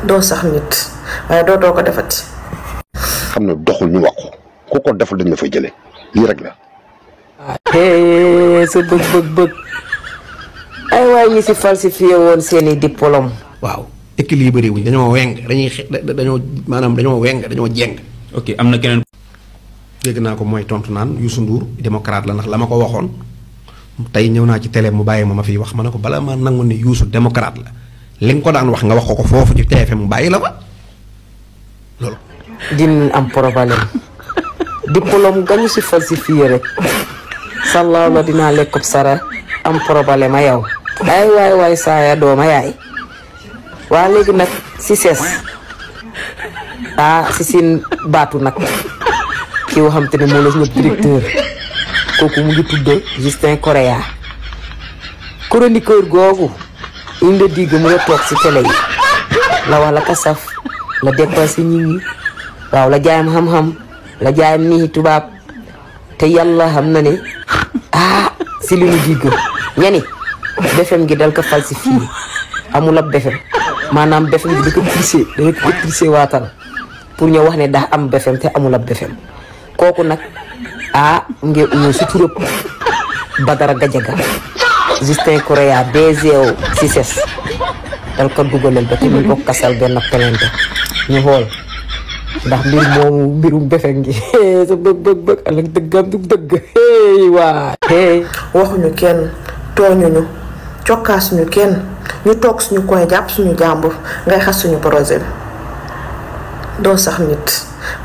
doo sax nit waaye dootoo ko defati. xam ne doxul ñu wax ko ku ko deful dañ la fay jëlee lii rek la. sa bëgg ay waay ñi si falsifié woon seeni diplôme. waaw équilibré wuñ dañoo weng dañoo weng dañoo jeng. ok am na keneen. dégg naa ko mooy tontu naan Youssou Ndour démocrate la ndax la ma ko waxoon tey ñëw naa ci télé mu bàyyi ma fiy wax ma ne ko bala ma nangu ne Youssou démocrate la li nga ko daan wax nga wax ko foofu ci TFM mu bàyyi la fa loolu. dinañ am problème diplôme gañu si falsifié rek sallaaw la dinaa lekkub sara am problème a yow. ay waay saaya dooma yaay waa léegi nag si ses si seen baatu nag ki nga xam te ne moo la suñu directeur kooku mu ngi tudd Justin Correa chroniqueur googu indi digg mu nga toog si télé yi la wax la kasaf la dépassé nit ñi waaw la jaayam xam-xam la jaayam nii tubaab te yàlla xam na ne si li ñu digg ñani BFM gi dal ko falsifié amul ab BFM maanaam BFM gi da ko triché waatal pour ñu wax ne daa am BFM te amul ab BFM kooku nag ngeen uñu suturëb Badara Gajaga Justin Correa BGO CICES dal ko dugalal ba te ñu ko kasal benn pelente ñu xool ndax mbir moomu mbirum BFM gi sa bëgg alak dëggam du dëgg waa waxuñu kenn tooñuñu cokkaasuñu kenn ñu toog suñu koy jàpp suñu jàmbur ngay xas suñu projet bi doo sax nit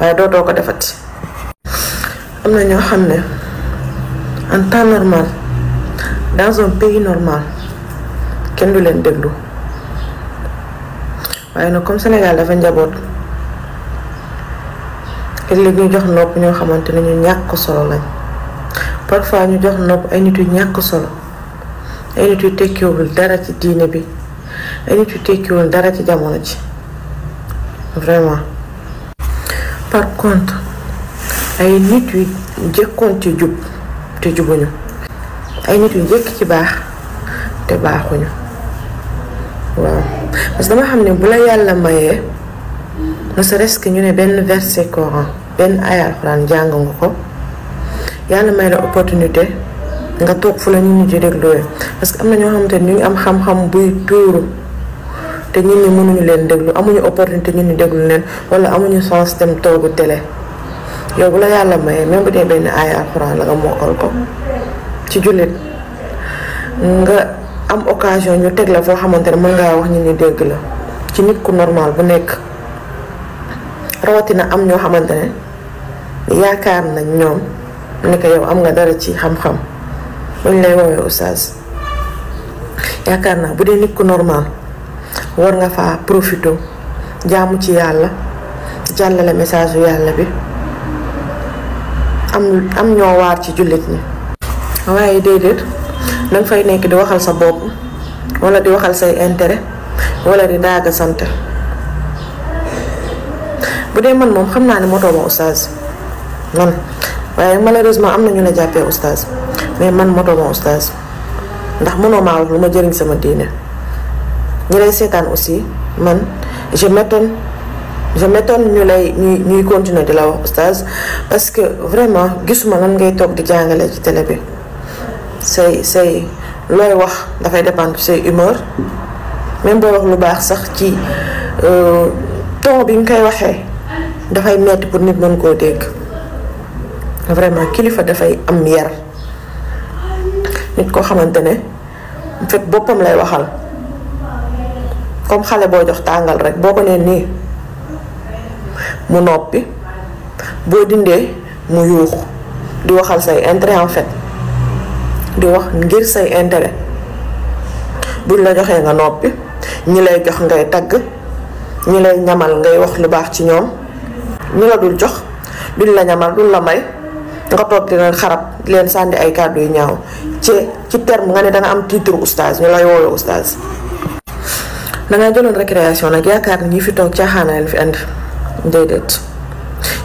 waaye dootoo ko defati. am na ñoo xam ne en temps normal dans un pays normal kenn du leen déglu waaye nag comme Sénégal dafa njaboot léegi ñu jox nopp ñoo xamante ne ñu ñàkk solo lañ parfois ñu jox nopp ay nit yu ñàkk solo ay nit yu tekkiwul dara ci diine bi ay nit yu tekkiwul dara ci jamono ji vraiment. par contre ay nit yu jëkkoon ci jub te jubuñu ay nit yu jëkk ci baax te baaxuñu waaw parce que dama xam ne bu la yàlla mayee ne serait-ce que ñu ne benn verset Coran benn ay alxuraan jàng nga ko yàlla may la opportunité nga toog fu la nit ñi di dégluwee parce que am na ñoo xamante ne ñu ngi am xam-xam buy tuuru te nit ñi mënuñu leen déglu amuñu opportunité nit ñi déglu leen wala amuñu sens dem toogu télé yow bu la yàlla mayee même bu dee benn ay alxuraan la nga mokkal ko ci jullit nga am occasion ñu teg la foo xamante ne mën ngaa wax nit ñi dégg la ci nit ku normal bu nekk rawatina am ñoo xamante ne yaakaar nañ ñoom ne ko yow am nga dara ci xam-xam bañ lay woowee oustaz yaakaar naa bu dee nit ku normal war nga faa profité jaamu ci yàlla jàllale message yu yàlla bi am ñoo waar ci jullit ñi waaye déedéet danga fay nekk di waxal sa bopp wala di waxal say intérêt wala di daaga sant bu dee man moom xam naa ne motoo ma oustaz man waaye malheureusement am na ñu la jàppee oustaz mais man motoo ma oustaz ndax mënoo maa wax lu ma jëriñ sama diine ñi lay seetaan aussi man je m'étonne ñuy continuer di la wax oustaz parce que vraiment gisuma lan ngay toog di jàngale ci télé bi say looy wax dafay dépendre say humeur même booy wax lu baax sax ci ton bi nga koy waxee dafay metti pour nit mën koo dégg vraiment kilifa dafay am yar nit koo xamante ne en fait boppam lay waxal comme xale boo jox tàngal rek boo ko nee nii mu noppi boo dindee mu yuuxu di waxal say intérêt en fait di wax ngir say intérêt buñ la joxee nga noppi ñi lay jox ngay tagg ñi lay ñamal ngay wax lu baax ci ñoom ñi la dul jox duñ la ñamal duñ la may nga toog di leen xarab di leen sànni ay kàddu yu ñaaw ci terme nga ne danga am titre oustaz ñu lay woowee oustaz. danga jëloon récréation nag yaakaar ni ñi fi toog caaxaana leen fi andi déedéet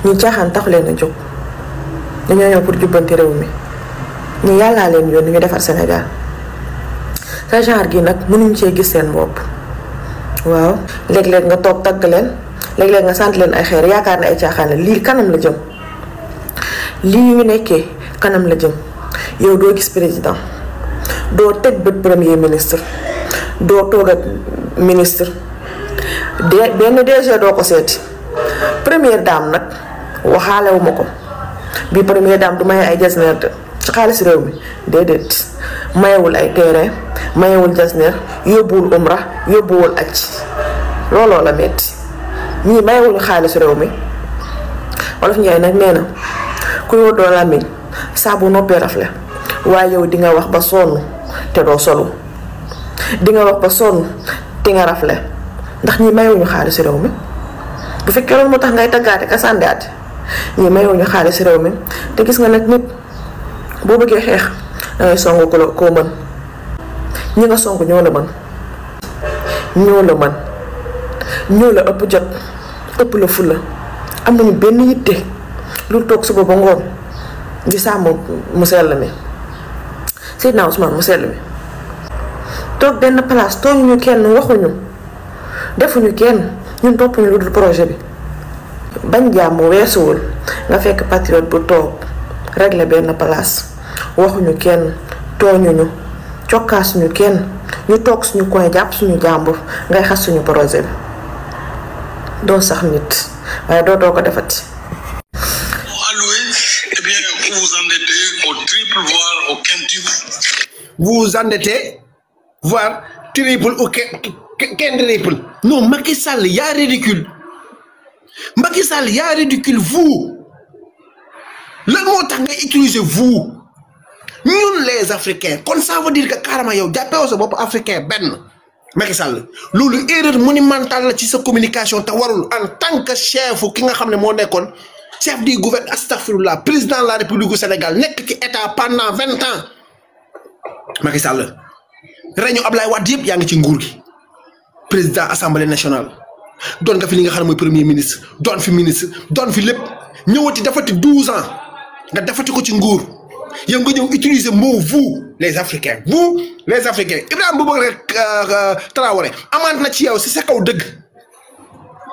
ñi caaxaan taxu leen a jóg dañoo ñëw pour jubbanti réew mi ñu yàllaa leen yoon ñu defar Sénégal sa genre gi nag mënuñ cee gis seen bopp waaw léeg-léeg nga toog tagg leen léeg-léeg nga sant leen ay xeer yaakaar ne ay caaxaan la lii kanam la jëm lii ñu nekkee kanam la jëm yow doo gis président doo teg bët premier ministre doo toog ak ministre benn DG doo ko seeti première dame nag waxaalewu ma ko bi première dame du maye ay jasneer ci xaalis réew mi déedéet mayewul ay terrain mayewul jasneer yóbbuwul umra yóbbuwul acc looloo la metti ñii mayewuñu xaalis réew mi Wolof Njaay nag nee na ku yow doo làmmiñ saa bu noppee rafle waaye yow di nga wax ba sonn te doo solu di nga wax ba sonn te nga rafle ndax ñi mayewuñu xaalis réew mi bu fekkee loolu moo tax ngay taggaate ka sàndaate ñi mayewuñu xaalis réew mi te gis nga nag nit boo bëggee xeex dangay song koo mën ñi nga song ñoo la mën ñoo la ëpp jot ëpp la fulla am nañu benn yitte lu toog suba ba ngoon di sàmm mu sell mi Seydina Ousmane mu sell mi toog benn place tooñuñu kenn waxuñu defuñu kenn ñun toppuñu lu dul projet bi bañ jàmm weesuwul nga fekk patriote bu toog régler benn place waxuñu kenn tooñuñu cokkaasuñu kenn ñu toog suñu coin jàpp suñu jàmbur ngay xas suñu projet bi doo sax nit waaye dootoo ko defati. Vous endettez, voire triple ou quadruple. Non, Macky Sall, y a ridicule. Macky Sall, y a ridicule. Vous, le mot que utilisez vous, nous les Africains, quand ça veut dire que carrément, yow jappé au sa bop africain ben. Macky Sall, lolu erreur monumentale ci sa communication ta warul en tant que chef ki nga xamné mo nekkon chef du gouvernement astaghfirullah président de la République du Sénégal nek ci état pendant 20 ans. Macky Sall réunion Ablaye Wade yépp yaa ngi ci nguur gi président assemblée nationale doon nga fi li nga xam ne mooy premier ministre doon fi ministre doon fi lépp ñëwati dafati 12 ans nga dafati ko ci nguur yow nga ñëw utiliser mot vous les Africains vous les Africains Ibrahima Boubacar Traoré amaat na ci yow si sa kaw dëgg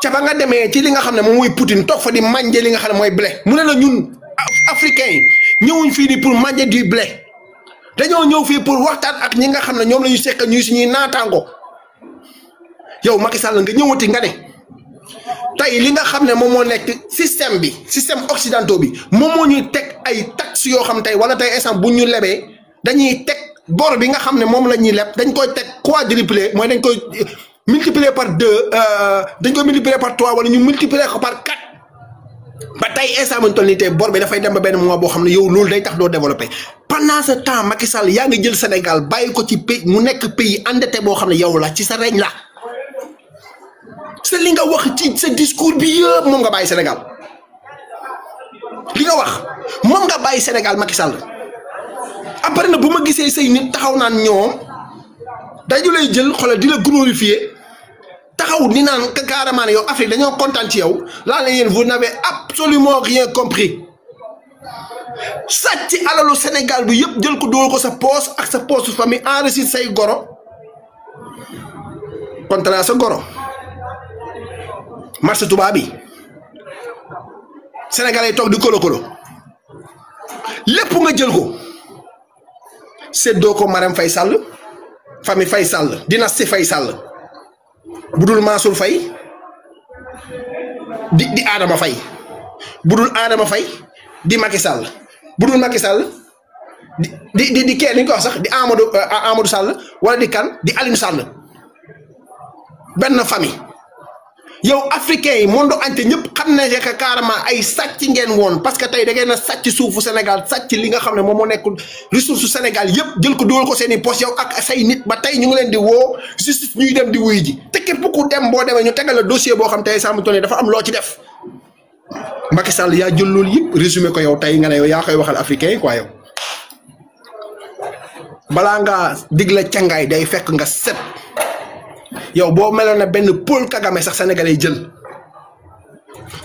ca ba nga demee ci li nga xam ne moom mooy Poutine toog fa di manje li nga xam ne mooy blé mu ne la ñun africains yi ñëwuñ fii nii pour manger du blé. dañoo ñëw fii pour waxtaan ak ñi nga xam ne ñoom la ñu sekk ñuy suñuy naataango yow Macky Sall nga ñëwati nga ne tey li nga xam ne moom moo nekk système bi système occidentaux bi moom moo ñuy teg ay taxes yoo xam tey wala tey instant bu ñu lebee dañuy teg bor bi nga xam ne moom la ñuy leb dañ koy teg quadruplé mooy dañ koy multiplier par 2 dañ koy multiplier par 3 wala ñu multiplier ko par 4. ba tey instant bu ñu toll nii tey bor bi dafay dem ba benn moment boo xam ne yow loolu day tax doo développé pendant ce temps Macky Sall yaa ngi jël Sénégal bàyyi ko ci pays mu nekk pays endetté boo xam ne yow la ci sa reñ la c'est li nga wax ci sa discours bi yëpp moom nga bàyyi Sénégal li nga wax moom nga bàyyi Sénégal Macky Sall après na bu ma gisee say nit taxaw naan ñoom dañu lay jël xoolal di la glorifier. taxaw ni naan carrément yow Afrique dañoo kontaan ci yow laa leen yéen vous n'avez absolument rien compris sàcc alalu Sénégal bi yëpp jël ko dóor ko sa poos ak sa poos su famille enregistré say goro contrat sa goro marché tubaab bi Sénégalais yi toog di kolo lépp nga jël ko séddoo ko Marème Faye Sall famille Faye Sall dynastie Faye Sall budul Mansour Faye di Adama Faye budul Adama Faye di Macky Sall budul Macky Sall di kenn ni ko wax sax di Amadou Sall wala di kan di Aliou Sall benn famille yow africain yi monde entier ñëpp xam na que carrément ay sàcc ngeen woon parce que tey da ngeen a sàcc suufu Sénégal sàcc li nga xam ne moom moo nekk ressource Sénégal yëpp jël ko dóor ko seen i poche yow ak say nit ba tey ñu ngi leen di woo justice ñuy dem di wuy ji te képp ku dem boo demee ñu tegal la dossier boo xam tey sàmm tool dafa am loo ci def Macky Sall yaa jël loolu yëpp résumé ko yow tey nga ne yow yaa koy waxal africain yi quoi yow balaa ngaa digle cangaay day fekk nga set. yow boo meloon na benn Paul Kagame sax sénégalais jël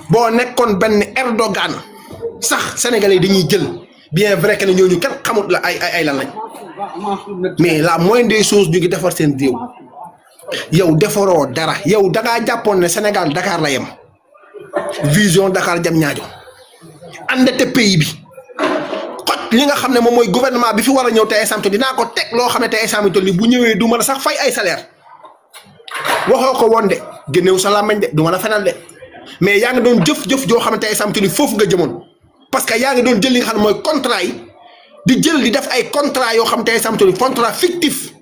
boo nekkoon benn Erdogan sax sénégalais dañuy jël bien vrai que ne ñooñu kenn xamut la ay lan lañ mais la moindre des choses ñu ngi defar seen réew yow defaroo dara yow da ngaa jàppoon ne Sénégal Dakar la yem vision Dakar jam ñaajo àndate pays bi xoj li nga xam ne moom mooy gouvernement bi fi war a ñëw tey exemple dinaa ko teg loo xam ne tey exemple ni bu ñëwee du mën a sax fay ay salaire waxoo ko woon de génnewu sa làmmañ de du mën a fenal de mais yaa ngi doon jëf-jëf joo xam ne tey exemple ni foofu nga jëmoon parce que yaa ngi doon jël li nga xam ne mooy contrat yi di jël di def ay contrat yoo xam ne tey exemple ni contrat fictif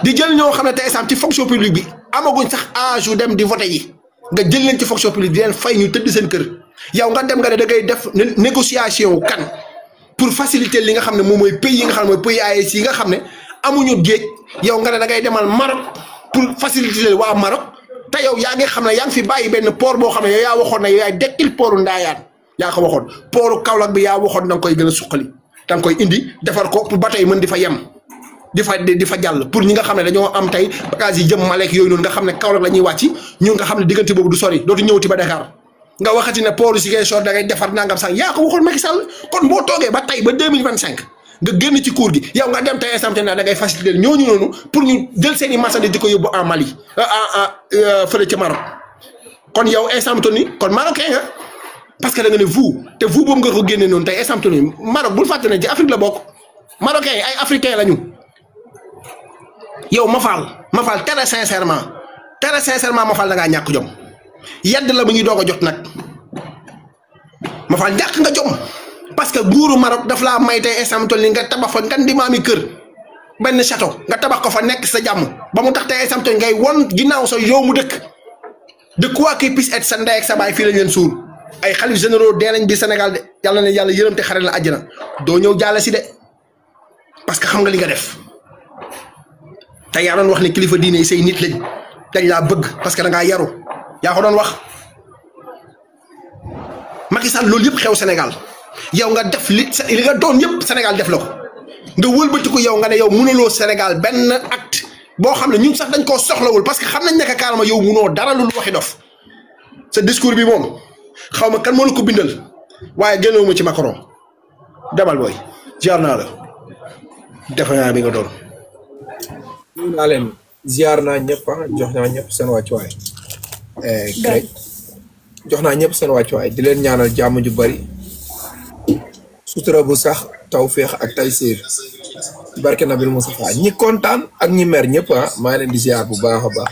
di jël ñoo xam ne tey exemple ci fonction publique bi amaguñ sax âge yu dem di voté yi nga jël leen ci fonction publique di leen fay ñu tëdd seen kër yow nga dem nga ne da ngay def négociation kan pour faciliter li nga xam ne moom mooy pays yi nga xam ne mooy pays AES yi nga xam ne amuñu géej yow nga ne da ngay demal Maroc pour faciliter waa Maroc te yow yaa ngi xam ne yaa ngi fi bàyyi benn port boo xam ne yow yaa waxoon ne yow yaay dekkil portu Ndaayaan yaa ko waxoon portu Kaolack bi yaa waxoon da nga koy gën a suqali da nga koy indi defar ko pour bateau yi mën di fa yem di fa jàll pour ñi nga xam ne dañoo am tey bagage yi jëm Malek yooyu noonu nga xam ne Kaolack la ñuy wàcc ñun nga xam ne diggante boobu du sori dootu ñëwati ba Dakar nga waxati ne port Ziguinchor da ngay defar nangam sax yaa ko waxoon Macky Sall kon boo toogee ba tey ba 2025 nga génn ci cour gi yow nga dem tey instant da ngay faciliter ñooñu noonu pour ñu jël seen i marchandises di ko yóbbu en Mali fële ca Maroc kon yow instant ni kon marocain nga parce que da nga ne vous te vous boobu nga ko génne noonu tey instant ni Maroc bul fàtte ne ci Afrique la bokk marocain yi ay africain lañu yow Mafal très sincèrement Mafal da ngaa ñàkk jom yedd la bu ñuy doog a jot nag Mafal ñàkk nga jom parce que nguuru Maroc daf laa may tey instant ni nga tabax fa ngan di maami kër benn château nga tabax ko fa nekk sa jàmm ba mu tax tey instant ngay won ginnaaw sa yow mu dëkk de quoi qu'il puisse être sa ndey ak sa baay fii lañ leen suul ay xalif généraux dee nañ bi Sénégal de yàlla na yàlla yërëm te xare la àjjana doo ñëw jaale si de parce que xam nga li nga def. te yaa doon wax ne kilifa diine yi say nit lañ dañ laa bëgg parce que da ngaa yaru yaa ko doon wax Macky Sall loolu yëpp xew Sénégal yow nga def li nga doon yëpp Sénégal def la ko nga wëlbatiku yow nga ne yow mënuloo Sénégal benn acte boo xam ne ñun sax dañ koo soxlawul parce que xam nañ ne que carrément yow mënoo dara lu waxi dof sa discours bi moom xaw ma kan moo la ko bindal waaye génnoo ma ci Macron demal booy jaar naa la defe naa bi nga doon. ñu naa leen ziar naa ñëpp jox naa ñëpp seen wàccuwaay jox naa ñëpp seen wàccuwaay di leen ñaanal jàmm ju bari sutura bu sax tawféex ak taysiir barke Nabil Moustapha ñi kontaan ak ñi mer ñëpp maa leen di ziar bu baax a baax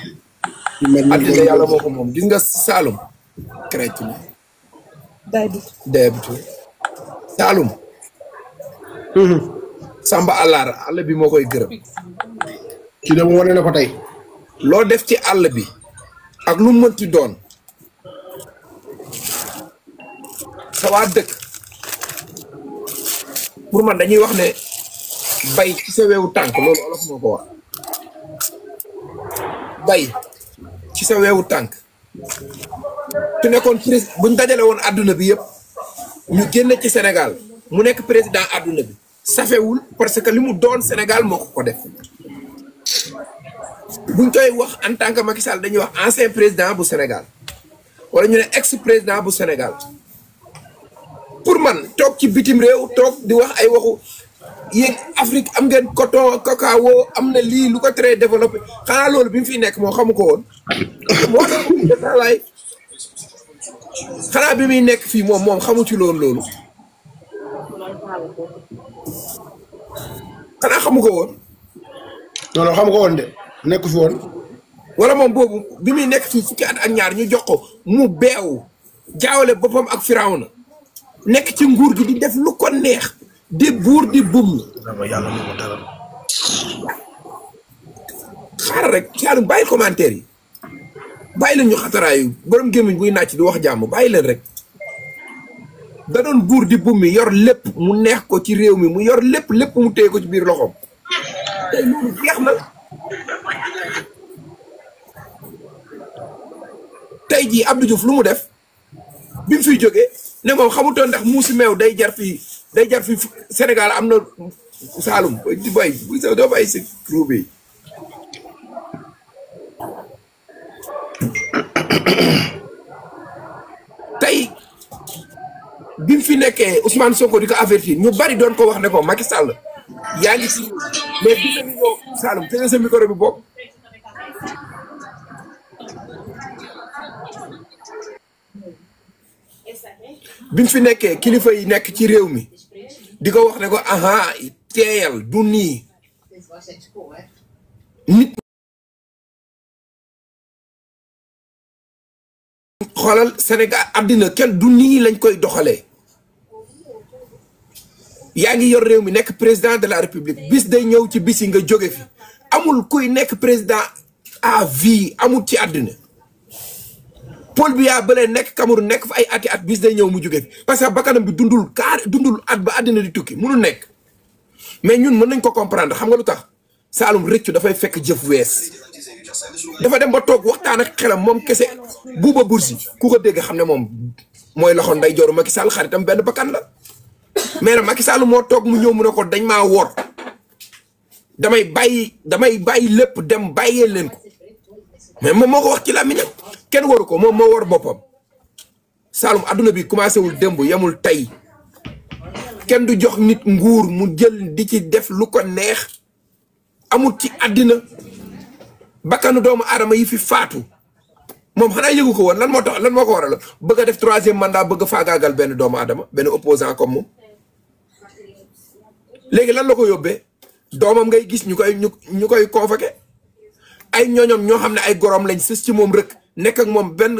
addina yàlla moo ko moom gis nga Saalum crec mi daybitu Saalum Samba àllar àll bi moo koy gërëm ci dem wane na ko tey loo def ci àll bi ak lu mënti doon sa waa dëkk pour man dañuy wax ne bay ci sa weewu tànk loolu olof moo ko wax bay ci sa weewu tànk su nekkoon président buñ dajale woon adduna bi yëpp ñu génne ci Sénégal mu nekk président adduna bi safewul parce que li mu doon Sénégal moo ko def buñ koy wax en tant que Macky Sall dañuy wax ancien président bu Sénégal wala ñu ne ex président bu Sénégal pour man toog ci bitim réew toog di wax ay waxu yéen Afrique am ngeen coton cacao am na lii lu ko très développé xanaa loolu bi mu fi nekk moo xamu ko woon moo tax laay xanaa bi muy nekk fii moom xamu ci loolu xanaa xamu ko woon. non xamu ko woon de nekk fi woon. wala moom boobu bi muy nekk fii fukki at ak ñaar ñu jox ko mu beew jaawale boppam ak Firawna nekk ci nguur gi di def lu ko neex di buur di bum. yàlla moo ko dara. xaaral rek Saalum bàyyi commentaire yi bàyyi leen ñu xataraayu borom gémmiñ buy nàcc di wax jàmm bàyyi leen rek. da doon buur di bum mi yor lépp mu neex ko ci réew mi mu yor lépp mu téye ko ci biir loxoom tey loolu jeex na. tey jii Abdou Diouf lu mu def bi mu fiy jógee ne moom xamutoon ndax muusi meew day jar fii Sénégal am na Saalum di bay bu doo bay si ruube tey bi mu fi nekkee Ousmane Sonko di ko avertir ñu bari doon ko wax ne ko Macky Sall yaa ngi si mais bi nga ñëw Saalum te sa micro bi bokk bi mu fi nekkee kilifa yi nekk ci réew mi di ko wax ne ko aha teeyal du nii nit xoolal Sénégal àddina kenn du nii lañ koy doxalee yaa ngi yor réew mi nekk président de la république bis day ñëw ci bis yi nga jóge fi amul kuy nekk président à vie amul ci àddina Paul Biya bële nekk Cameroun nekk fa ay ati at bis day ñëw mu jóge fi parce que bakkanam bi dundul at ba àddina di tukki munul nekk mais ñun mën nañ ko comprendre xam nga lu tax Saalum rëccu dafay fekk jëf wees dafa dem ba toog waxtaan ak xelam moom kese Buuba Bursi ku ko dégg xam ne moom mooy loxo nday jooru Macky Sall xaritam benn bakkan la mais nag Macky Sall moo toog mu ñëw mu ne ko dañ maa wor damay bàyyi lépp dem bàyyee leen ko mais moom moo ko wax ci làmmiñam kenn waru ko moom moo war boppam Saalum adduna bi commencé wul démb yemul tey kenn du jox nit nguur mu jël di ci def lu ko neex amul ci àddina bakkanu doomu aadama yi fi faatu moom xanaa yëgu ko woon lan moo ko waral bëgg a def 3e mandat bëgg a faagaagal benn doomu aadama benn opposant comme moom léegi lan la ko yóbbee doomam ngay gis ñu koy convoqué ay ñooñom ñoo xam ne ay gorom lañ sës ci moom rek nekk ak moom benn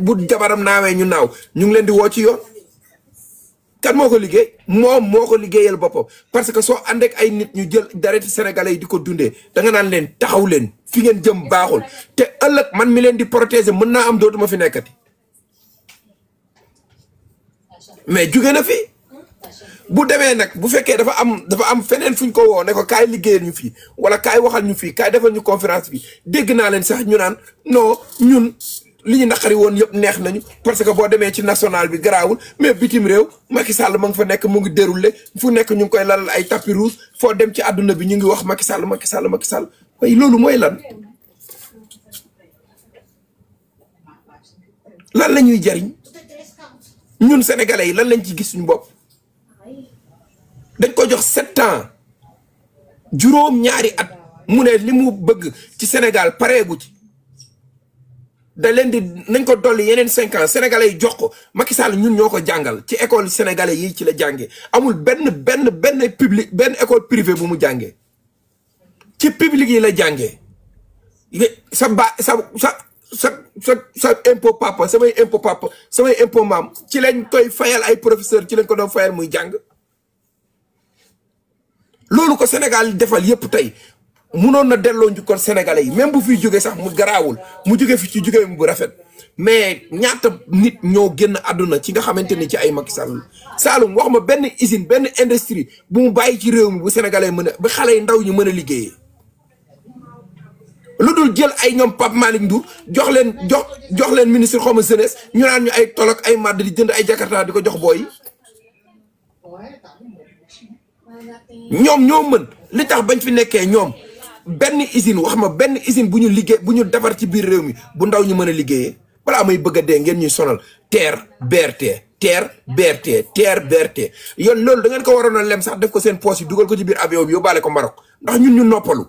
bu jabaram naawee ñu naaw ñu ngi leen di woo ci yoon kan moo ko liggéey moom moo ko liggéeyal boppam parce que soo ànd ak ay nit ñu jël dareti sénégalais yi di ko dundee da nga naan leen taxaw leen fi ngeen jëm baaxul te ëllëg man mi leen di protéger mën naa am dootuma fi nekkati mais jóge na fi bu demee nag bu fekkee dafa am feneen fuñ ko woo ne ko kaay liggéeyal ñu fii wala kaay waxal ñu fii kaay defal ñu conférence bi dégg naa leen sax ñu naan non ñun li ñu naqari woon yëpp neex nañu parce que boo demee ci national bi garaawul mais bitim réew Macky Sall ma nga fa nekk mu ngi déroulé fu nekk ñu ngi koy lalal ay tapis rouge foo dem ci àdduna bi ñu ngi wax Macky Sall waaye loolu mooy lan la ñuy jariñ ñun sénégalais yi lan lañ ci gis suñu bopp dañ ko jox 7 ans juróom-ñaari at mu ne li mu bëgg ci Sénégal pareegu ci da leen di nañ ko dolli yeneen 5 ans sénégalais yi jox ko Macky Sall ñun ñoo ko jàngal ci école sénégalais yi ci la jàngee amul benn école privée bu mu jàngee ci public yi la jàngee sa impôt papa samay impôt maam ci lañ koy fayal ay professeur ci lañ ko doon fayal muy jàng loolu ko Sénégal defal yépp tey munoon na delloo njukkal sénégalais yi même bu fiy jógee sax mu garaawul mu jóge fi ci jóge bu rafet mais ñaata nit ñoo génn àdduna ci nga xamante ni ci ay Macky Sall Saalum wax ma benn usine benn industrie bu mu bàyyi ci réew mi bu sénégalais mën a ba xale yi ndaw ñu mën a liggéeyee lu dul jël ay ñoom Pape Malick Ndour jox leen ministre xaw ma jeunesse ñu naan ñu ay tolok ay madd di jënd ay jakarta di ko jox booy ñoom ñoo mën li tax bañ fi nekkee ñoom benn usine wax ma benn usine bu ñu liggéey bu ñu defar ci biir réew mi bu ndaw ñu mën a liggéeyee balaa may bëgg a dee ngeen ñuy sonal TER BRT yoon loolu da ngeen ko waroon a lem sax def ko seen poche yi dugal ko ci biir avion bi yóbbaale ko Maroc ndax ñun ñu noppalu.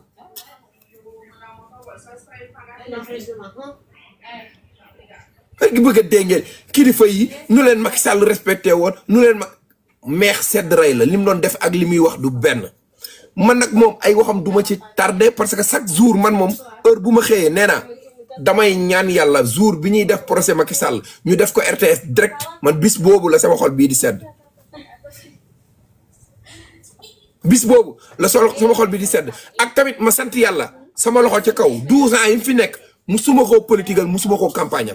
gi bëgg a dee ngeen kilifa yi nu leen Macky Sall respecté woon nu leen meex sedd rey la li mu doon def ak li muy wax du benn man nag moom ay waxam duma ci tardé parce que chaque jour man moom heure bu ma xëyee nee naa damay ñaan yàlla jour bi ñuy def procès Macky Sall ñu def ko RTS direct man bis boobu la sama xol bii di sedd bis boobu la sama xol bi di sedd ak tamit ma sant yàlla sama loxo ca kaw 12 ans yi mu fi nekk musuma koo politigal musuma koo campagne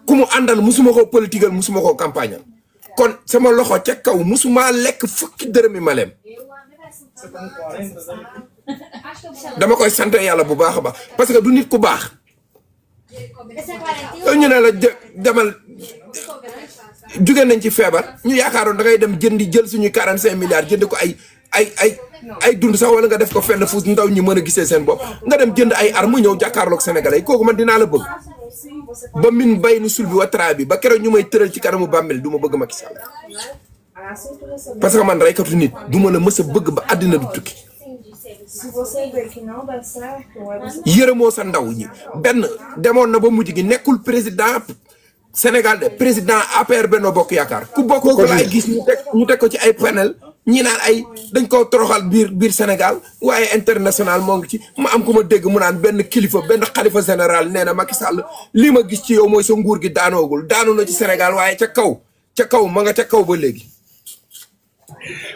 ku mu àndal musuma koo politigal musuma koo campagne kon sama loxo ca kaw musuma lekk fukki dërëmi maleem dama koy sant yàlla bu baax a baax parce que du nit ku baax ñu ne la demal jóge nañ ci feebar ñu yaakaaroon da ngay dem jëndi jël suñu 45 milliards jënd ko ay dund sax wala nga def ko fenn fu ndaw ñi mën a gisee seen bopp nga dem jënd ay arme ñëw jàkkaarloog sénégalais yi kooku man dinaa la bëgg ba min bay nu sul bi watara bi ba keroog ñu may tëral ci kanamu bàmmel du ma bëgg Macky Sall parce que man reykatu nit du ma la mës a bëgg ba àddina du tukki yërëmoo sa ndaw ñi benn demoon na ba mujj gi nekkul président Sénégal de président APR Benno Bokk Yaakaar ku bokkoo ko laay gis ñu teg ko ci ay panel ñi naan ay dañ ko toroxal biir Sénégal waaye international moo ngi ci ma am ku ma dégg mu naan benn kilifa benn xalifa général nee na Macky Sall li ma gis ci yow mooy sa nguur gi daanoogul daanu na ci Sénégal waaye ca kaw ma nga ca kaw ba léegi.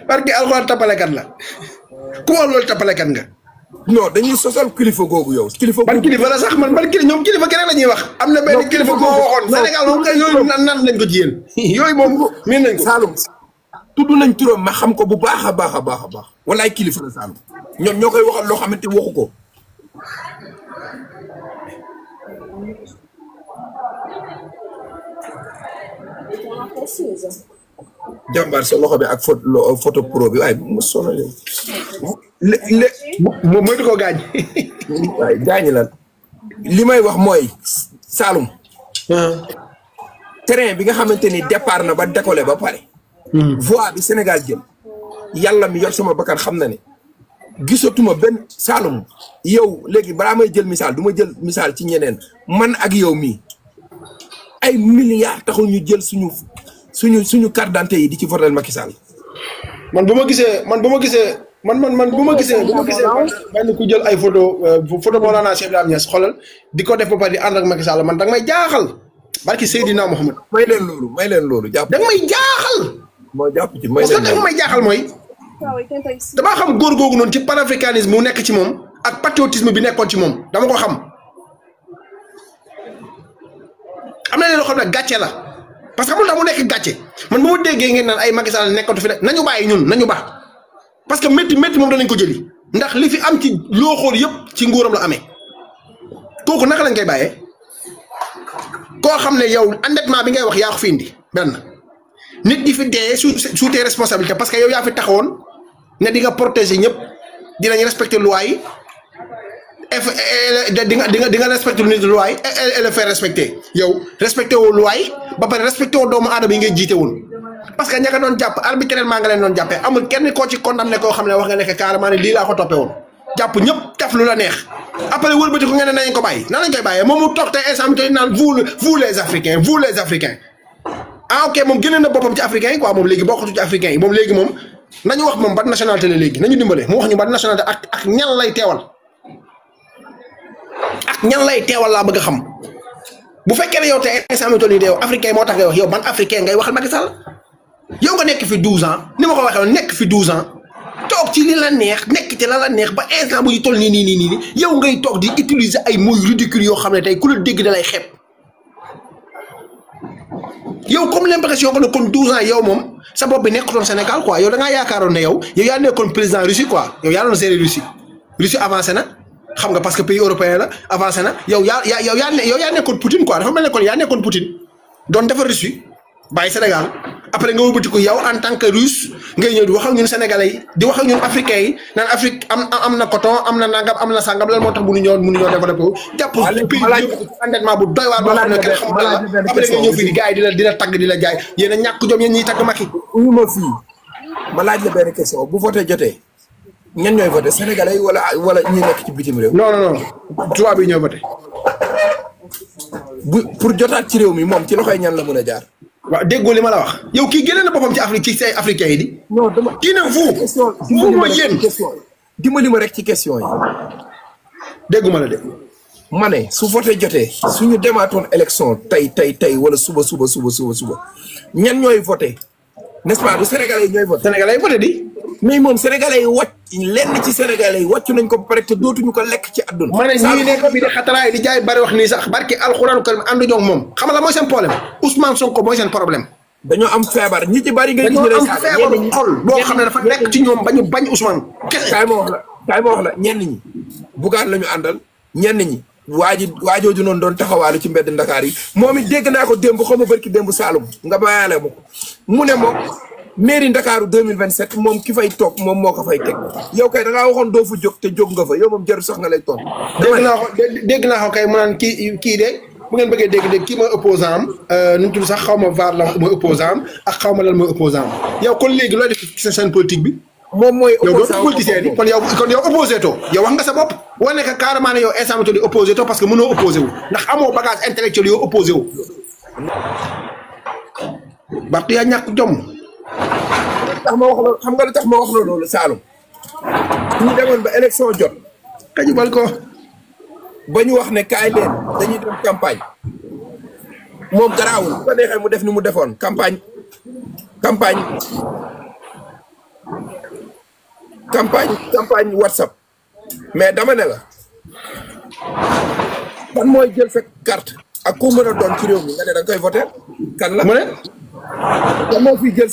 parce que alxuraan tapalekat la ku wax loolu tapalekat nga. non dañuy sosal kilifa googu yow. ban kilifa la sax man ban kilifa ñoom kilifa keneen la ñuy wax. am na benn kilifa boo waxoon Sénégal moom kay yooyu nan nañ ko ci yéen. yooyu moom miin nañ ko. Saloum tudd nañ turam ma xam ko bu baax a baax a baax a baax walaay kilifa la Saloum ñoom ñoo koy waxal loo xamante waxu ko. jàmbaar sa loxo bi ak photo pro bi waaye mu sonal moom moytu ko gaañ. waaye gaañi lan li may wax mooy Saloum. terrain bi nga xamante ni départ na ba décollé ba pare. voie bi Sénégal jël yàlla mi yor sama bakkan xam na ne gisatuma benn Saloum yow léegi balaa may jël misaal du ma jël misaal ci ñeneen man ak yow mii ay milliards taxul ñu jël suñu carte d'identité yi di ci voter Macky Sall. man bu ma gisee man bu ma gisee benn ku jël ay photo Mawlana Cheikh Ibrahima Niass xoolal di ko def ba pare di ànd ak Macky Sall man danga may jaaxal barki Seydina Mohamed. may leen loolu jàpp. danga may jaaxal. moo jàpp ci may parce que danga may jaaxal mooy. damaa xam góor googu noonu ci panafricanisme mu nekk ci moom ak patriotisme bi nekkoon ci moom dama ko xam. am na leen loo xam ne gàcce la parce que amul tax mu nekk gàcce man bu ma déggee ngeen naan ay Macky Sall nekkatu fi nañu bàyyi ñun nañu baax parce que métti moom danañ ko jëli ndax li fi am ci loo xool yëpp ci nguuram la amee kooku naka lañ koy bàyyee koo xam ne yow endettement bi ngay wax yaa ko fi indi benn nit di fi dee sous tes responsabilités parce que yow yaa fi taxawoon ne di nga protéger ñëpp dinañ respecter loi yi di nga respecter lu nit loi et le faire respecter yow respecté woo loi yi ba pare respecté woo doomu aadama yi ngay jiite woon parce que ña nga doon jàpp arbitrairement nga leen doon jàppee amul kenn koo ci condamné koo xam ne wax nga nekk carrément ne lii laa ko toppee woon jàpp ñëpp def lu la neex après wëlbati ko nga ne nañ ko bàyyi nan lañ koy bàyyee moom mu toog tey instant bi naan vous les africains ah ok moom génne na boppam ci africains yi quoi moom léegi bokkatu ci africains yi moom léegi moom nañu wax moom ban nationalité la léegi nañu dimbale mu wax ñu ban nationalité ak ñan lay teewal ak ñan lay teewal laa bëgg a xam bu fekkee ne yow te instant bi toll nii de yow africain moo tax ngay wax yow ban africain ngay waxal Macky Sall yow nga nekk fi 12 ans ni ma ko waxee woon nekk fi 12 ans toog ci li la neex nekk ci la neex ba instant bu ñu toll nii yow ngay toog di utiliser ay mots ridicules yoo xam ne tey ku la dégg da lay xeeb yow comme l'impression que ne kon 12 ans yow moom sa bopp bi nekkutoon Sénégal quoi yow da ngaa yaakaaroon ne yow yaa nekkoon président Russie quoi yow yaa doon gérer Russie avancé na. xam nga parce que pays européen la avancé na yow yaa nekkoon Poutine quoi dafa mel ne kon yaa nekkoon Poutine doon defar Russie bàyyi Sénégal après nga wëlbati ko yow en tant que russe ngay ñëw di wax ak ñun sénégalais yi di wax ak ñun africains yi naan Afrique am na coton am na nangam am na sangam lan moo tax mënuñoo développé wu. jàpp pays endettement bu doy waar boo xam ne kenn xamul la après nga ñëw fii gars yi di la tagg di la jaay yéen a ñàkk jom yéen ñiy tagg Macky. uyu ma fii ma laaj la benn question bu voté jotee. ñan ñooy voté sénégalais yi wala ñi nekk ci bitim réew. non tubaab yi ñooy voté. pour jotaat ci réew mi moom ci loxoy ñan la mën a jaar. waaw déggoo li ma la wax yow kii génne na boppam ci Afrique ci say africains yi di. non dama kii ne fu ma yéen dimbali ma rek ci question yi. dégguma la de. ma ne su voté jotee suñu demaatoon élection tey wala suba ñan ñooy voté n'est-ce pas du sénégalais yi ñooy voté. sénégalais yi voté di. mais moom sénégalais yi lenn ci sénégalais yi wàccu nañ ko ba pare te dootuñu ko lekk ci àdduna. ma ne ñii nekk bi di xataraay di jaay bari wax nii sax barki alxuraan karim ànduñu ak moom xam nga la mooy seen problème Ousmane Sonko mooy seen problème. dañoo am feebar ñi ci bari nga gis ñu dañoo am feebar xol boo xam ne dafa nekk ci ñoom bañ Ousmane. kese kaay ma wax la ñenn ñi Bougane la ñu àndal ñenn ñi waajooju noonu doon taxawaalu ci mbedd Ndakaar yi moom it dégg naa ko démb xaw ma barki démb Saloum nga bayaale ma ko mu ne moom mairie Ndakaaru 2027 moom ki fay toog moom moo ko fay teg yow kay da ngaa waxoon doo fa jóg te jóg nga fa yow moom jarul sax nga lay toog. dégg naa ko kay mu naan kii de bu ngeen bëggee dégg kii mooy opposant am nu mu tudd sax xaw ma VAR la mooy opposant am ak xaw ma lan mooy opposant am yow kon léegi looy def ci seen politique bi. moom mooy opposant yow politicien bi kon yow opposé to yow wax nga sa bopp boo nekk carrément ne yow instant bi opposé to parce que mënoo opposé wu ndax amoo bagage intellectuel yow opposé wu. Barth yaa ñàkk jom. tax ma wax la xam nga lu tax ma wax la loolu Saloum ñu demoon ba élection jot kañu bal ko ba ñu wax ne kaay leen dañuy dem campagne moom garaawul bu ko neexee mu def ni mu defoon campagne WhatsApp mais dama ne la kan mooy jël sa carte ak ku mën a doon ci réew mi nga ne da nga koy voter kan la mu ne kan moo fi jël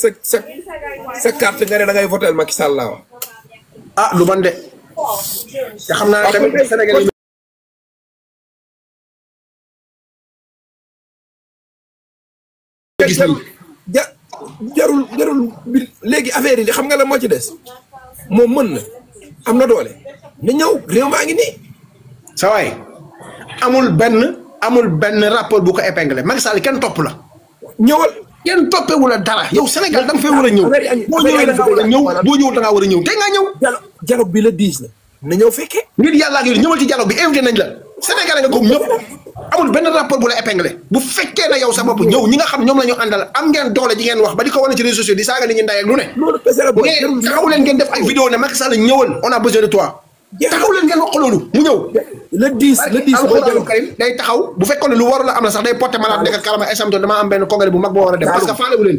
sa carte nga ne da ngay voter Macky Sall laa wax ah lu ban de te xam naa tamit Sénégal yi gis nañ jarul bi léegi affaire yi xam nga la moo ci des moom mën na am na doole na ñëw réew maa ngi nii sa waay amul benn rapport bu ko épinglé Macky Sall kenn topp la ñëwal kenn toppewu la dara yow Sénégal da nga fay war a ñëw boo ñëwee da nga war a ñëw boo ñëwul da ngaa war a ñëw tey ngaa ñëw dialogue bi la 10 la na ñëw fekkee ngir yàlla ak yow ñëwal ci dialogue bi invité nañ la Sénégal nga comme ñëpp amul benn rapport bu la épinglé bu fekkee na yow sa bopp ñëw ñi nga xam ñoom la ñu àndal am ngeen doole ji ngeen wax ba di ko wane ci réseaux sociaux di saaga nit ñi ndey ak lu ne taxaw leen ngeen def ay vidéo ne Macky Sall ñëwal on a besoin de toi taxaw leen ngeen wax ko loolu mu ñëw le 10 Alxuraanu Karim day taxaw bu fekkoon ne lu warul am na sax day porté malade nekk karama examto dama am benn congrès bu mag boo war a def parce que faalewu leen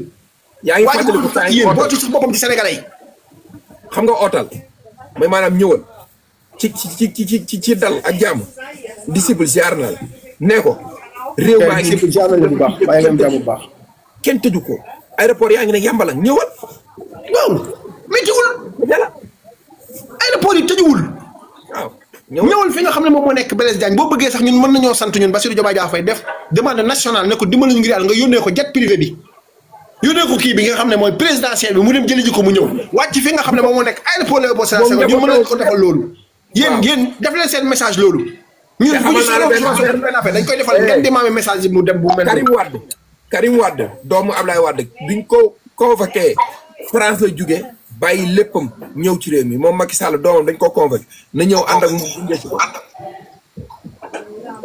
yaa ngi fàttaliku waaye yéen boo ci sax boppam ci Sénégalais yi xam nga ootal mooy maanaam ñëwal ci dal ak jàmm disciple ziar na la nee ko réew maa ngi disciple ziar na la bu baax bàyyi leen jàmm bu baax kenn tëju ko aéroport yaa ngi ne yàmbalang ñëwal waaw méttiwul jala aéroport yi tëjuwul waaw ñëwal fi nga xam ne moom moo nekk Blaise Diagne boo bëggee sax ñun mën nañoo sant ñun Bassirou Diomaye Diakhar Faye def demande nationale ne ko dimbali ñu ngir yàlla nga yónnee ko jet privé bi yónnee ko kii bi nga xam ne mooy présidentiel bi mu dem jëli ji ko mu ñëw wàcc fi nga xam ne moom moo nekk aéroport Léopold Sédar Senghor ñu mën nañ ko defal loolu yéen def leen seen message loolu ñun bu ñu soxla benn affaire dañ koy defal ngeen demandé message yi mu dem bu mel Karim Wade doomu Ablaye Wade biñ ko convoqué France la jóge bàyyi léppam ñëw ci réew mi moom Macky Sall doomam dañ ko convoqué na ñëw ànd ak mu gunge ci ko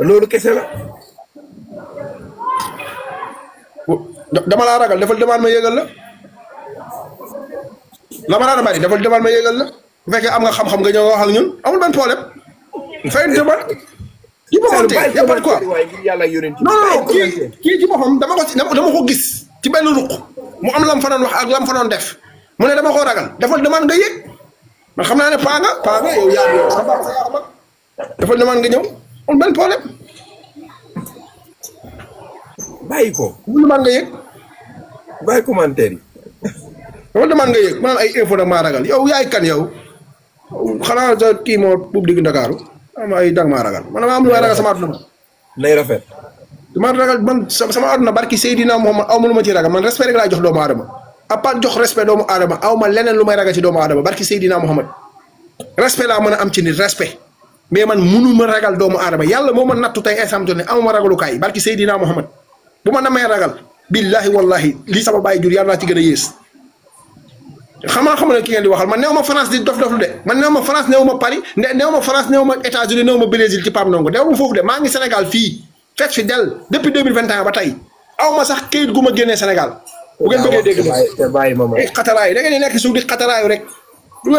loolu kese la dama laa ragal defal demande ma yéegal la ma daan bari defal demande ma yéegal la bu fekkee am nga xam-xam nga ñëw nga wax ak ñun amul benn problème fay demande ci boppam tey y a pas de quoi non kii ci boppam dama ko gis ci benn ruq mu am lam fa doon wax ak lam fa doon def mu ne dama ko ragal defal demande nga yéeg man xam naa ne paa nga yow yaa sa baax sa yaa mag defal demande nga ñëw amul benn problème bàyyi ko defal demande nga yéeg bàyyi commentaire yi defal demande nga yéeg maanaam ay info nag maa ragal yow yaay kan yow xanaa sa kii moo buub digg Ndakaaru am ay dang maa ragal man am lu may ragal sama àdduna nay rafet dama ragal man sama àdduna barki Seydina Muhammad aw ma lu ma ci ragal man respect rek laa jox doomu aadama à part jox respect doomu aadama aw ma leneen lu may ragal ci doomu aadama barki Seydina Muhammad respect laa mën a am ci nit respect mais man munu ma ragal doomu aadama yàlla moo ma nattu tey instant ne amuma ragalukaay barki Seydina Muhammad bu ma namee ragal billahi wallahi lii sama bàyyi jur yàlla naa ci gën a yées xam ne ki ngeen di waxal man néew ma France di dof de man néew ma France néew ma Paris néew ma France néew ma États-Unis néew ma Brésil ci Pape Ndongo néew ma foofu de maa ngi Sénégal fii fekk fi del depuis 2021 ba tey aw ma sax këyit gu ma génnee Sénégal bu ngeen bëggee dégg moom xataraayu da ngeen di nekk suuf di xataraayu rek bu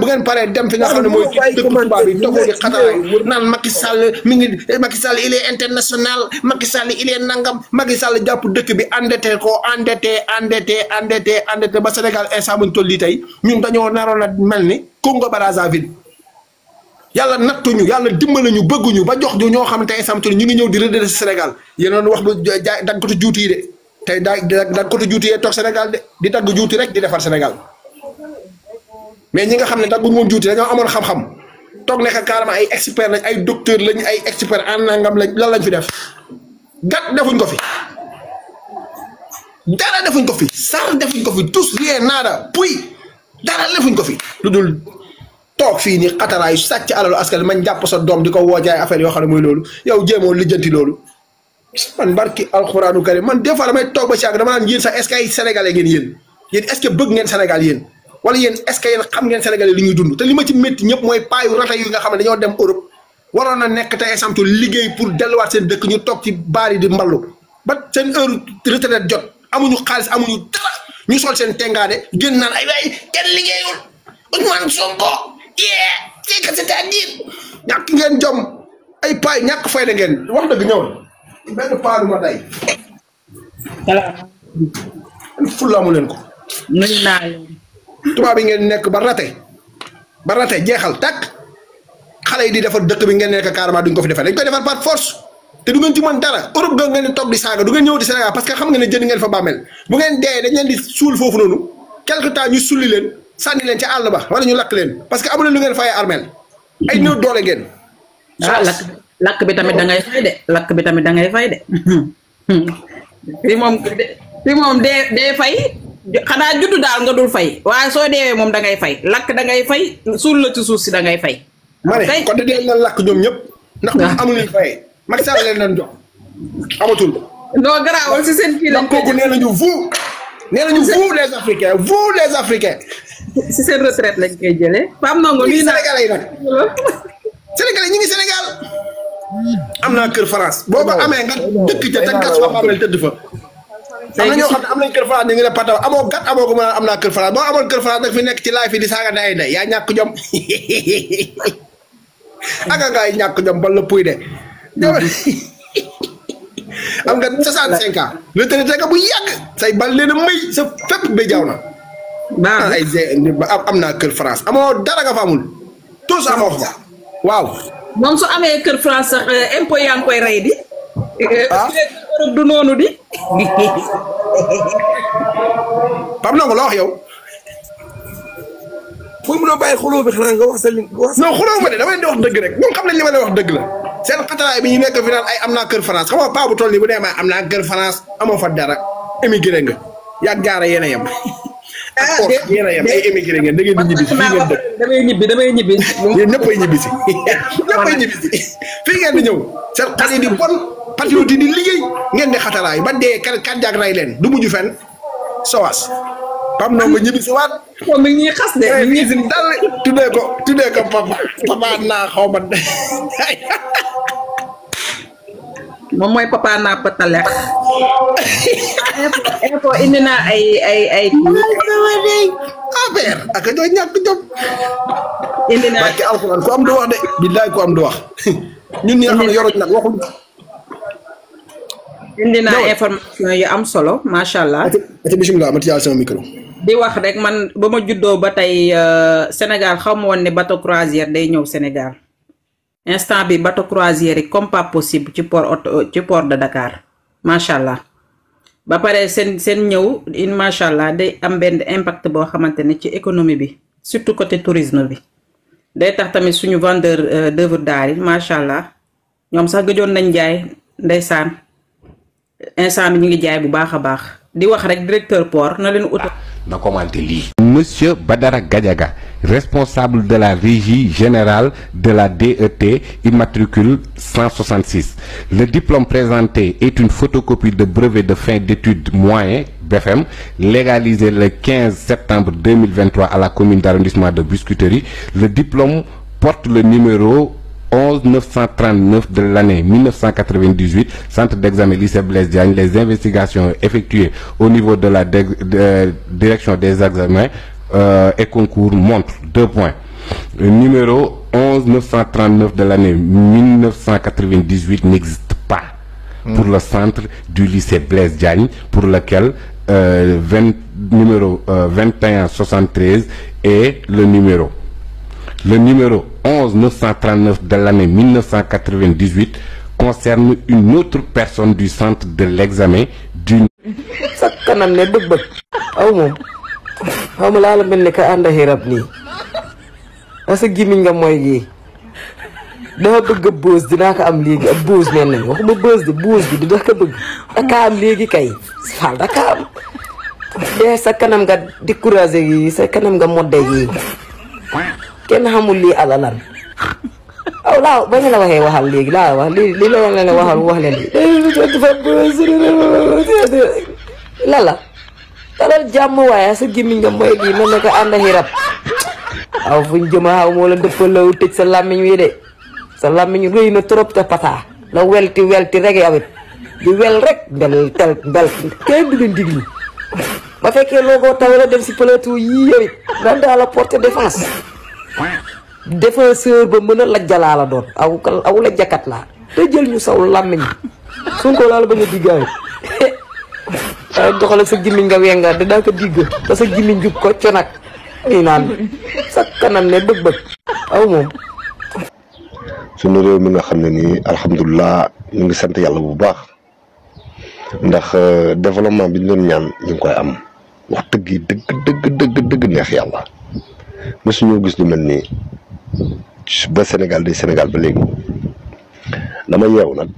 ngeen paree dem fi nga xam ne mooy dëkk tubaab bi toxoo di xataraayu naan Macky Sall mi ngi Macky Sall il est international Macky Sall il est nangam Macky Sall jàpp dëkk bi endetté ba Sénégal instant buñ toll lii tey ñun dañoo naroon a mel ni Congo Brazzaville yàlla nattuñu yàlla dimbali ñu bëgguñu ba jox ñu ñoo xam ne tey instant ñu ngi ñëw di redresser Sénégal yéen a wax ba jaay dagg ko juuti yi de tey dagg ko juuti yee toog Sénégal de di dagg juuti rek di defar Sénégal mais ñi nga xam ne dagguñu woon juuti dañoo amoon xam-xam toog nekk carrément ay expert lañ ay docteur lañ ay expert en nangam lañ lan lañ fi def gat defuñ ko fi dara defuñ ko fi sar defuñ ko fi tous rien nada puy dara defuñ ko fi lu dul toog fii nii xataraayu sàcc alalu askan man jàpp sa doom di ko woo jaay affaire yoo xam ne mooy loolu yow jéemoo lijjanti loolu man barki alxuraanu karim man des fois damay toog ba si àgg dama naan yéen sax est-ce que ay sénégalais ngeen yéen est-ce que bëgg ngeen Sénégal yéen wala yéen est-ce que yéen xam ngeen sénégalais li ñuy dund te li ma ci métti ñëpp mooy paayu rata yu nga xam ne dañoo dem Europe waroon na nekk tey exemple liggéey pour delluwaat seen dëkk ñu toog ci baar yi di mballu ba seen heure retraite jot amuñu xaalis amuñu dara ñu sol seen tengaade génn naan ay waay kenn liggéeyul Ousmane Sonko c'est que c'est-à-dire ñàkk ngeen jom ay paay ñàkk fayda ngeen wax dëgg ñëwal benn paa du ma day fullaamu leen ko nuyu naa leen tubaab yi ngeen nekk ba rate jeexal tàkk xale yi di defar dëkk bi ngeen nekk carrément duñ ko fi defar dañ koy defar par force te du ngeen ci mën dara Europe ga ngeen di toog di saaga du ngeen ñëw di Sénégal parce que xam nga ne jënd ngeen fa bàmmeel bu ngeen dee dañ leen di suul foofu noonu quelque temps ñu sulli leen sànni leen ci àll ba wala ñu lakk leen parce que amu leen lu ngeen fayee armeel ay néew doole ngeen lakk bi tamit da ngay fay de lakk bi tamit da ngay fay de fii moom dee fay xanaa juddu daal nga dul fay waaye soo deewee moom da ngay fay lakk da ngay fay suul la ci suuf si da ngay fay ma ne kon de dee leen lakk ñoom ñëpp ndax amul leen fayee Macky Sall leen doon jox amatul non garaawal si seen kii lañ koy kooku nee nañu vous les Africains si seen retraite lañ koy jëlee Pape Ndongo lii Sénégalais yi nag Sénégalais ñi ngi Sénégal am naa kër France boo ko amee nga dëkk ca te gas fa bàmmeel tëdd fa am na ñoo xam ne am nañ kër France ñu ngi ne pataw amoo gat amoo ko mën a am naa kër France boo amoon kër France nag fi nekk ci laay fi di saaga ne ay day yaa ñàkk jom aga ngaay ñàkk jom bal la puy de am nga 65 ans retraité nga bu yàgg say bal leen a may sa fépp ba jaaw na ay am naa kër France amoo dara nga fa amul tous amoo fa waaw moom su amee kër France sax impôt yaa ngi koy rey di Europe du noonu di Pape Ndongo loo wax yow fooy mënoo bàyyi xuloo bi xanaa nga wax sa li non xuloo ma de dama leen di wax dëgg rek ñoom xam nañ li ma leen wax dëgg la seen xataraay bi ñu nekk fi naan ay am naa kër France xam nga paa bu toll nii bu dee ma am naa kër France amoo fa dara émigré nga yàgg jaara yéen a yem yéen a yem ay émigré ngeen da ngeen di ñibbi si fii ngeen dëkk damay ñibbi yéen ñëppay ñibbi si ñëppay ñibbi si fii ngeen di ñëw seen xale yi di bon patriote yi di liggéey ngeen di xataraay ba dee kat jaag ray leen du mujj fenn sowas Pape Ndongo ñibbi si waat moom mi ngi xas de mi ngi dal tuddee ko papa naa xaw ma moom mooy papa naa patale info indi naa ay affaire ak a doy ñàkk jom indi naa barke alxuraan ku am du wax de billaay ku am du wax ñun ñi nga xam ne yoruñ nag waxuñ indi naa information yu am solo macha allah ati bismillah ma tiyal sama micro di wax rek man ba ma juddoo ba tey Sénégal xaw ma woon ne bateau croisière day ñëw Sénégal instant bi bateau croisière yi comme pas possible ci port de Dakar macha allah ba pare seen ñëw macha allah day am benn impact boo xamante ne ci économie bi surtout côté tourisme bi day tax tamit suñu vendeur d'œuvre d'art yi macha allah ñoom sax gëjoon nañ jaay ndeysaan instant bi ñu ngi jaay bu baax a baax di wax rek directeur port na leen utal na commenté lii. Monsieur Badara Gadiaga, responsable de la régie générale de la DET, immatricule 166. Le diplôme présenté est une photocopie de brevet de fin d'études moyen BFM, légalisé le 15 septembre 2023 à la commune d'arrondissement de Biscuiterie. Le diplôme porte le numéro 11939 de l'année 1998, centre d'examen lycée Blaise Diagne. Les investigations effectuées au niveau de la direction des examens et concours montrent 2 points. Le numéro 11939 de l'année 1998 n'existe pas pour le centre du lycée Blaise Diagne, pour lequel numéro 2173 est le numéro. Le numéro 11939 de l'année 1998 concerne une autre personne du centre de l'examen d'une... sa kanam ne bëgg aw moom xaw ma laa la mel ni ka ànd xirab nii asa gimiñ nga mooy gi dafa bëgg boos dinaa ko am léegi ab boos mel nañ waxuma boos de boos bi di dax ko bëgg daka am léegi kay faal daka am dee sa kanam nga découragé yi sa kanam nga modde yi kenn xamul lii alalan aw laa ba nga la waxee waxal léegi laa wax li la waxal wax leen lala dalal jàmm waaye sa gémmiñ nga mooy lii mel na ko ànd xirab aw fuñ jëma xaw moo la dëppalaw tëj sa làmmiñ wi de sa làmmiñ rëy na trop te pata la welti rek yawit di wel rek mbel tel mbel kenn du leen diglu ba fekkee loogoo taw la dem si plateau yii yow it daan daa la porter défense défenseur ba mën a lajjalaa la doon aw la jakat laa te jël ñu saw làmmiñ Sonko laa la bañ a diggaay doxal sa gimmiñ nga wenga da daa ko digg ba sa gimmiñ jub ko co nag nii naan sa kanam ne bëgg-bëgg aw moom suñu réew mi nga xam ne nii alhamdulilah ñu ngi sant yàlla bu baax ndax développement bi ñu doon ñaan ñu ngi koy am wax dëgg yi dëgg neex yàlla mosuñoo gis lu mel nii ba Sénégal di Sénégal ba léegi dama yeew nag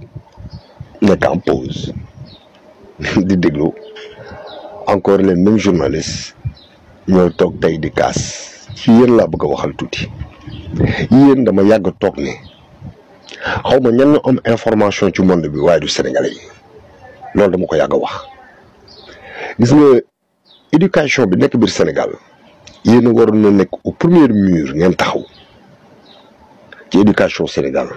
nekk en pause di déglu encore les mêmes journalistes ñoo toog tey di kaas ci yéen laa bëgg a waxal tuuti yéen dama yàgg toog ne xaw ma ñan am information ci monde bi waaye du Sénégalais yi loolu dama ko yàgg a wax gis nga éducation bi nekk biir Sénégal yéen a waroon na nekk au premier mur ngeen taxaw ci éducation Sénégal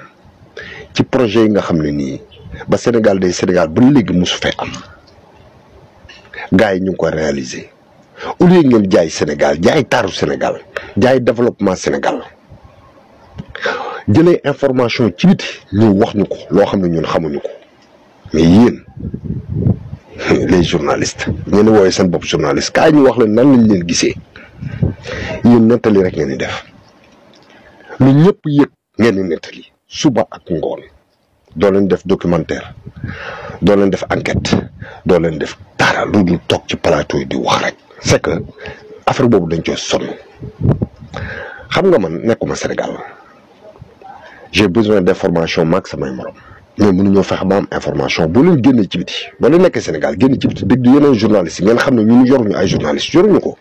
ci projet yi nga xam ne nii ba Sénégal day Sénégal ba léegi mosu fee am gars yi ñu ngi koy réaliser au lieu ngeen jaay Sénégal jaay taaru Sénégal jaay développement Sénégal jëlee information ci biti ñu wax ñu ko loo xam ne ñun xamuñu ko mais yéen les journalistes ngeen wooye seen bopp journaliste kaay ñu wax leen nan lañ leen gisee yéen nettali rek ngeen di def lu ñëpp yëg ngeen di nettali suba ak ngoon doo leen def documentaire doo leen def enquête doo leen def dara lu dul toog ci plateau yi di wax rek c'est que affaire boobu dañ coo sonn xam nga man nekkuma Sénégal j'ai besoin d'information maag samay morom mais mënuñoo fexe ba am information boo leen génnee ci biti boo leen nekkee Sénégal génne ci biti dégg yeneen journalistes yi ngeen xam ne ñun yoruñu ay journalistes yoruñu ko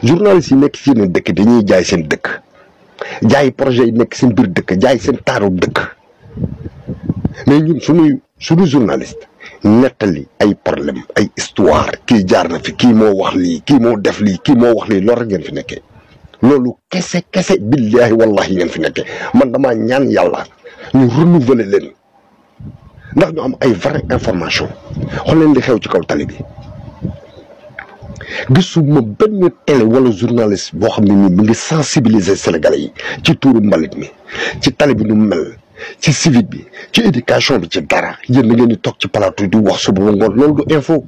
journalistes yi nekk ci yeneen dëkk dañuy jaay seen dëkk jaay projet yi nekk seen biir dëkk jaay seen taaru dëkk mais ñun suñu journaliste nettali ay problème ay histoire kii jaar na fi kii moo wax lii kii moo def lii kii moo wax lii loolu rek ngeen fi nekkee loolu kese billahi wallahi ngeen fi nekkee man damaa ñaan yàlla ñu renouveler leen ndax ñu am ay vraie information xool leen di xew ci kaw tali bi gisuma benn télé wala journaliste boo xam ne nii mu ngi sensibiliser Sénégalais yi ci tuuru mbalit mi ci tali bi nu mel ci civique bi ci éducation bi ci dara yéen da ngeen di toog ci plateau di wax suba ba ngoon loolu du info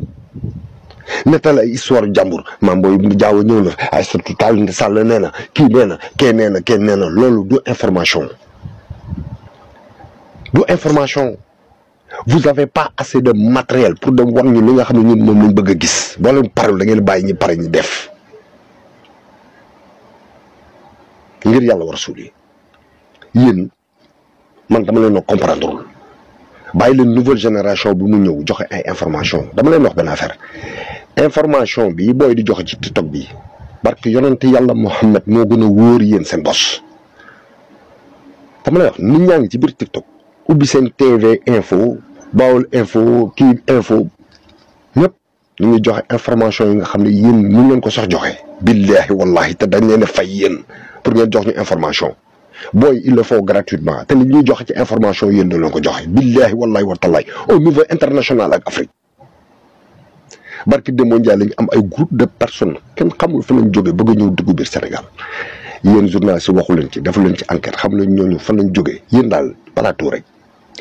nettal ay histoire jàmbur maam booy jaaw ñëw na ay surtout Tall Sall nee na kii nee na kee nee na kee nee na loolu du information vous avez pas assez de matériel pour dem war ñu li nga xam ne ñun moom lañ bëgg a gis boo leen parul da ngeen bàyyi ñi pare ñi def ngir yàlla war a suuli yéen man dama leen comprendre bàyyi leen nouvelle génération bi mu ñëw joxe ay information dama leen wax benn affaire information bi booy di joxe ci TikTok bi barke yonente yàlla Muhammad moo gën a wóor yéen seen bos dama lay wax nit ñaa ngi ci biir TikTok ubbi seen TV info Baol info kii info ñëpp ñu ngi joxe information yi nga xam ne yéen ñu leen ko sax joxe billahi wallahi te dañ leen a fay yéen pour ngeen jox ñu information booy il le faut gratuitement te li ñuy joxe ci information yéen da leen ko joxe billahi wallahi wa tallahi au niveau international ak Afrique barki Demba Ndiaye la ñu am ay groupe de personnes kenn xamul fa lañ jógee bëgg a ñëw dugg biir Sénégal yéen journaliste waxu leen ci defu leen ci enquête xam leen ñooñu fan lañ jógee yéen daal plateau rek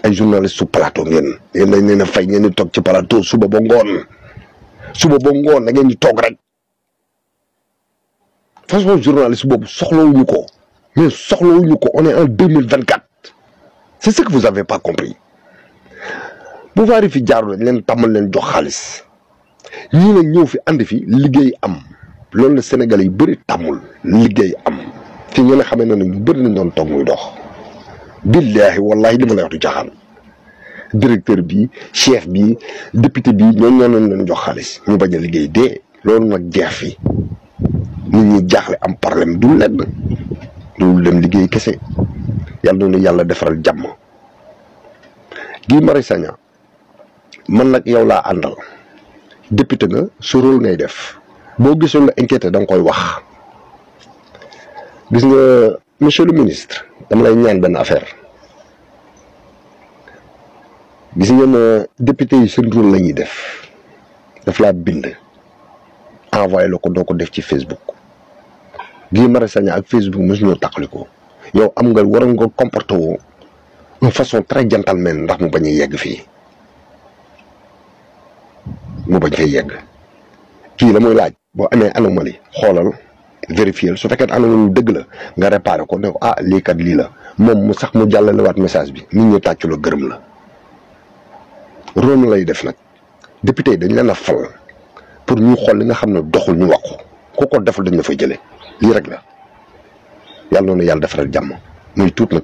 ay journaliste su plateau ngeen yéen dañ leen a fay ngeen di toog ci plateau suba ba ngoon da ngeen di toog rek façon journaliste boobu soxlawuñu ko mais soxlawuñu ko on est en 2024 c'est ce que vous avez pas compris pouvoir yi fi jaarul lañ leen tàmmal leen jox xaalis ñii nag ñëw fi andi fi liggéey am loolu la Sénégalais yi bëri tàmmul liggéey am fi ngeen a xamee ne ñu bëri nañ doon toog muy dox billahi wallahi li ma lay wax du caaxaan directeur bi chef bi député bi ñoo leen jox xaalis ñu bañ a liggéey dee loolu nag jeex fi nit ñi jaaxle am problème du lenn du dem liggéey kese yàlla na yàlla defaral jàmm Guy Marius Sagna man nag yow laa àndal député nga su rôle ngay def boo gisul la inquiété da nga koy wax gis nga monsieur le ministre dama lay ñaan benn affaire gis ngeen député yi seen rôle la ñuy daf laa bind envoyé la ko doo ko def ci Facebook Guy Marius Sagna ak Facebook mosuñoo tàqalikoo yow am nga war nga comporté woo une façon très gentleman ndax mu bañ a yegg fii mu bañ fay yegg kii la muy laaj boo amee anomalie xoolal vérifier su fekkee anomalie dëgg la nga réparé ko ne ko ah lii kat lii la moom mu sax mu jàllalewaat message bi nit ñi tàccu la gërëm la rôle lay def nag député yi dañ leen a fal pour ñu xool li nga xam ne doxul ñu wax ko ku ko deful dañ la fay jëlee lii rek la yàlla noonu yàlla defaral jàmm muy tuut nag